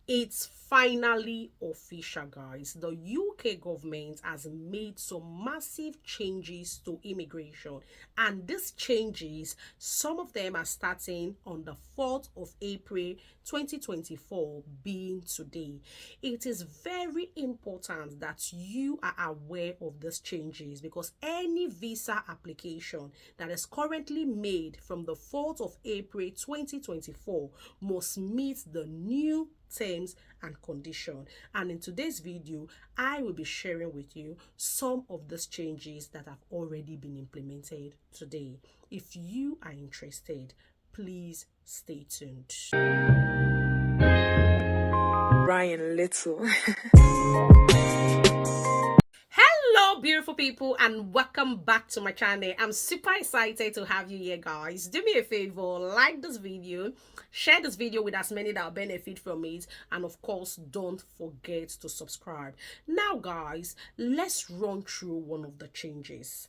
It's finally official, guys. The UK government has made some massive changes to immigration, and these changes, some of them are starting on the 4th of April 2024, being today. It is very important that you are aware of these changes, because any visa application that is currently made from the 4th of April 2024 must meet the new terms and condition. And in today's video, I will be sharing with you some of these changes that have already been implemented today. If you are interested, please stay tuned. Ryan Little. Hello beautiful people, and welcome back to my channel. I'm super excited to have you here, guys. Do me a favor, like this video, share this video with as many that will benefit from it, and of course don't forget to subscribe. Now guys, let's run through one of the changes.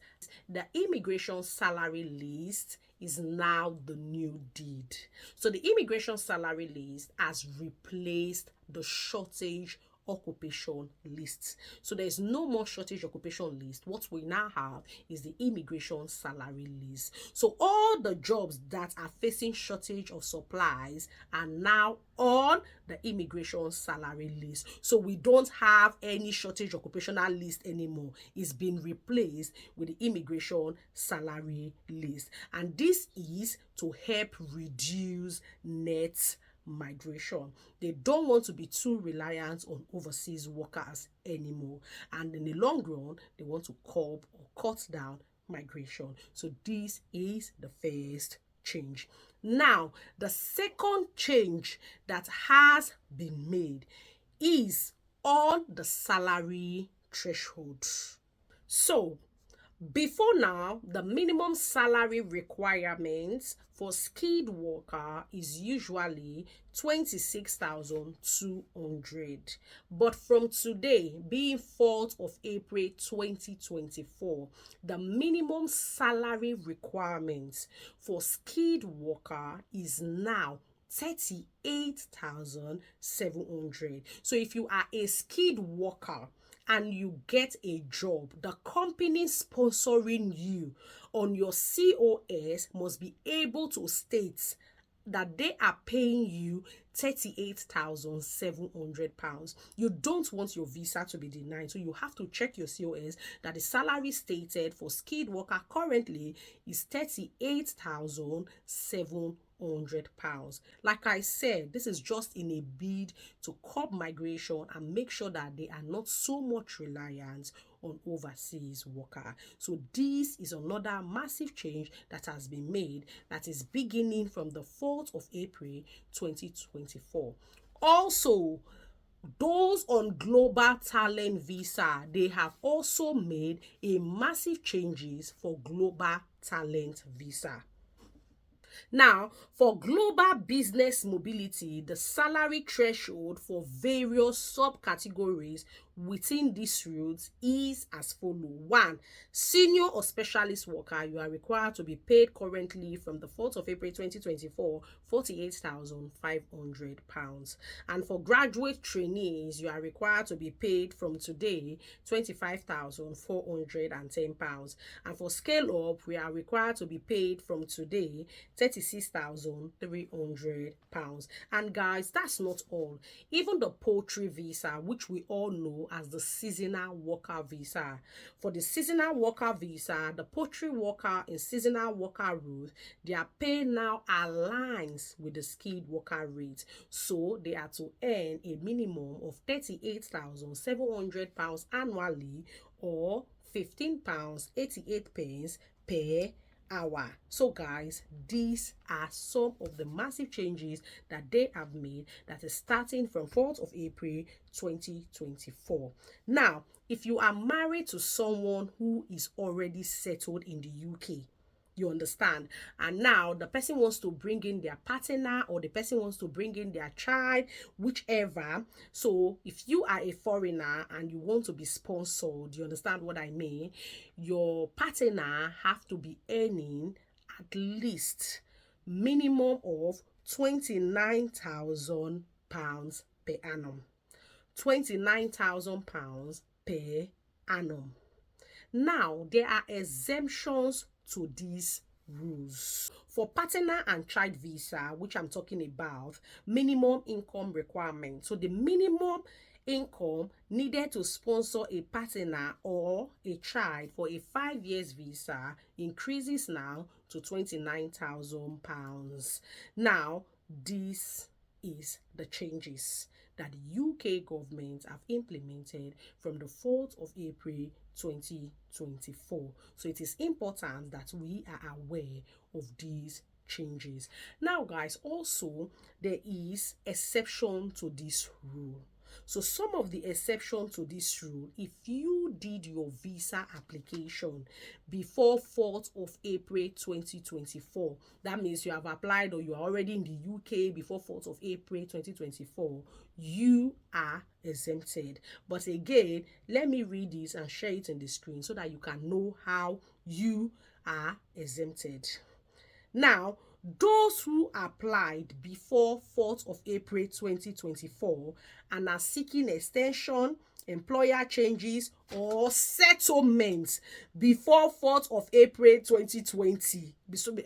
The immigration salary list is now the new deed. So the immigration salary list has replaced the shortage occupation lists. So there's no more shortage occupation list. What we now have is the immigration salary list. So all the jobs that are facing shortage of supplies are now on the immigration salary list. So we don't have any shortage occupational list anymore. It's been replaced with the immigration salary list. And this is to help reduce net migration. They don't want to be too reliant on overseas workers anymore, and in the long run they want to curb or cut down migration. So this is the first change. Now the second change that has been made is on the salary threshold. So before now, the minimum salary requirements for skilled worker is usually 26,200. But from today, being 4th of April 2024, the minimum salary requirements for skilled worker is now 38,700. So if you are a skilled worker and you get a job, the company sponsoring you on your COS must be able to state that they are paying you £38,700. You don't want your visa to be denied, so you have to check your COS that the salary stated for skilled worker currently is £38,700. Like I said, this is just in a bid to curb migration and make sure that they are not so much reliant on overseas worker. So this is another massive change that has been made, that is beginning from the 4th of April 2024. Also, those on global talent visa, they have also made a massive changes for global talent visa. Now, for global business mobility, the salary threshold for various subcategories within these routes is as follows. 1. Senior or specialist worker, you are required to be paid currently from the 4th of April 2024, £48,500. And for graduate trainees, you are required to be paid from today, £25,410. And for scale up, we are required to be paid from today, £36,300. And guys, that's not all. Even the poultry visa, which we all know as the seasonal worker visa. For the seasonal worker visa, the poultry worker in seasonal worker route, their pay now aligns with the skilled worker rate. So they are to earn a minimum of £38,700 annually, or £15.88 per hour. So guys, these are some of the massive changes that they have made, that is starting from 4th of April 2024. Now, if you are married to someone who is already settled in the UK, you understand, and now the person wants to bring in their partner, or the person wants to bring in their child, whichever. So if you are a foreigner and you want to be sponsored, you understand what I mean, your partner have to be earning at least minimum of £29,000 per annum. £29,000 per annum. Now, there are exemptions to these rules. For partner and child visa, which I'm talking about, minimum income requirement. So the minimum income needed to sponsor a partner or a child for a 5 years visa increases now to £29,000. Now, this is the changes that the UK government have implemented from the 4th of April 2024. So it is important that we are aware of these changes. Now, guys, also there is exception to this rule. So some of the exception to this rule, if you did your visa application before 4th of April 2024, that means you have applied or you are already in the UK before 4th of April 2024, you are exempted. But again, let me read this and share it on the screen so that you can know how you are exempted. Now, those who applied before 4th of April 2024 and are seeking extension, employer changes, or settlements before 4th of April 2020.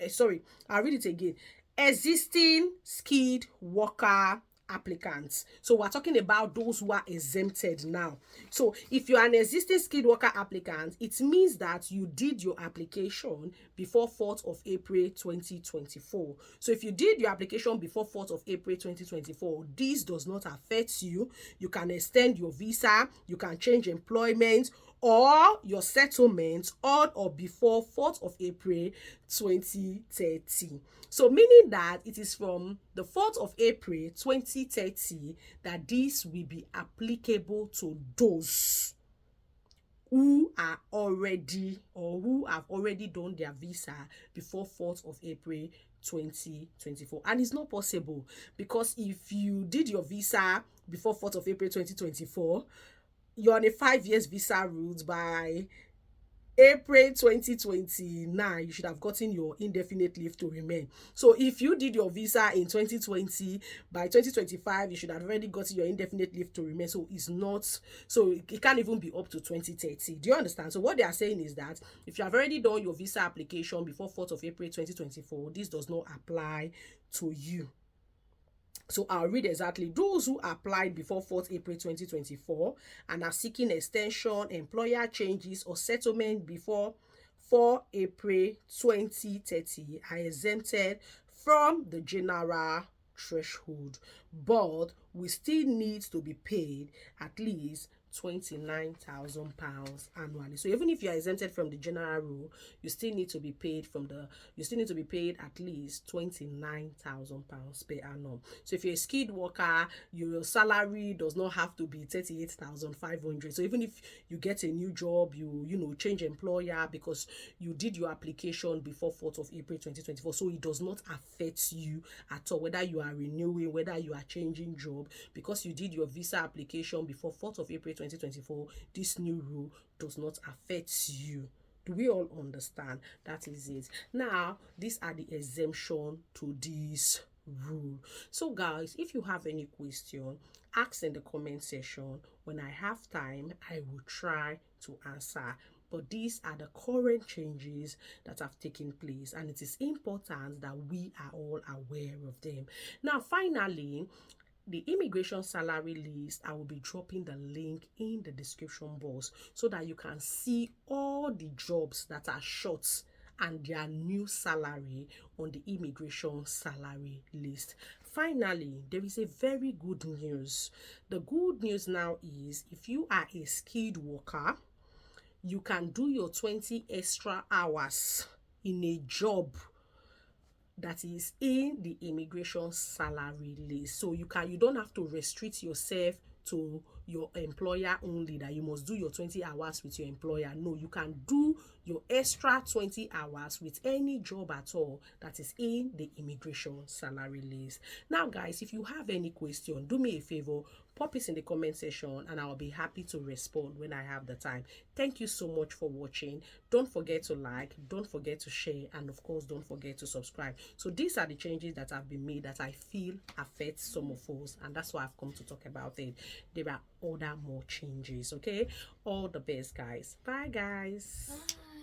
Sorry, I'll read it again. Existing skilled worker applicants. So we're talking about those who are exempted now. So if you are an existing skilled worker applicant, it means that you did your application before 4th of April 2024. So if you did your application before 4th of April 2024, this does not affect you. You can extend your visa, you can change employment or your settlement on or before 4th of April 2030. So meaning that it is from the 4th of April 2030 that this will be applicable to those who are already or who have already done their visa before 4th of April 2024. And it's not possible because if you did your visa before 4th of April 2024, you're on a 5 years visa route. By April 2029, you should have gotten your indefinite leave to remain. So if you did your visa in 2020, by 2025, you should have already gotten your indefinite leave to remain. So it's not, so it can't even be up to 2030. Do you understand? So what they are saying is that if you have already done your visa application before 4th of April 2024, this does not apply to you. So I'll read exactly. Those who applied before 4th April 2024 and are seeking extension, employer changes, or settlement before 4 April 2030 are exempted from the general threshold, but we still need to be paid at least £29,000 annually. So even if you are exempted from the general rule, you still need to be paid at least £29,000 per annum. So if you're a skilled worker, your salary does not have to be 38,500. So even if you get a new job, you change employer because you did your application before 4th of April 2024, so it does not affect you at all, whether you are renewing, whether you are changing job, because you did your visa application before 4th of April 2024, this new rule does not affect you. Do we all understand? That is it. Now, these are the exemption to this rule. So guys, if you have any question, ask in the comment section. When I have time, I will try to answer. But these are the current changes that have taken place, and it is important that we are all aware of them. Now, finally, the immigration salary list, I will be dropping the link in the description box so that you can see all the jobs that are short and their new salary on the immigration salary list. Finally, there is a very good news. The good news now is if you are a skilled worker, you can do your 20 extra hours in a job that is in the immigration salary list. So you don't have to restrict yourself to your employer only, that you must do your 20 hours with your employer. No, you can do your extra 20 hours with any job at all that is in the immigration salary list. Now guys, if you have any question, do me a favor, pop it in the comment section and I'll be happy to respond when I have the time. Thank you so much for watching. Don't forget to like, don't forget to share, and of course don't forget to subscribe. So these are the changes that have been made that I feel affect some of us, and that's why I've come to talk about it. There are other more changes. Okay, all the best guys. Bye guys. Bye.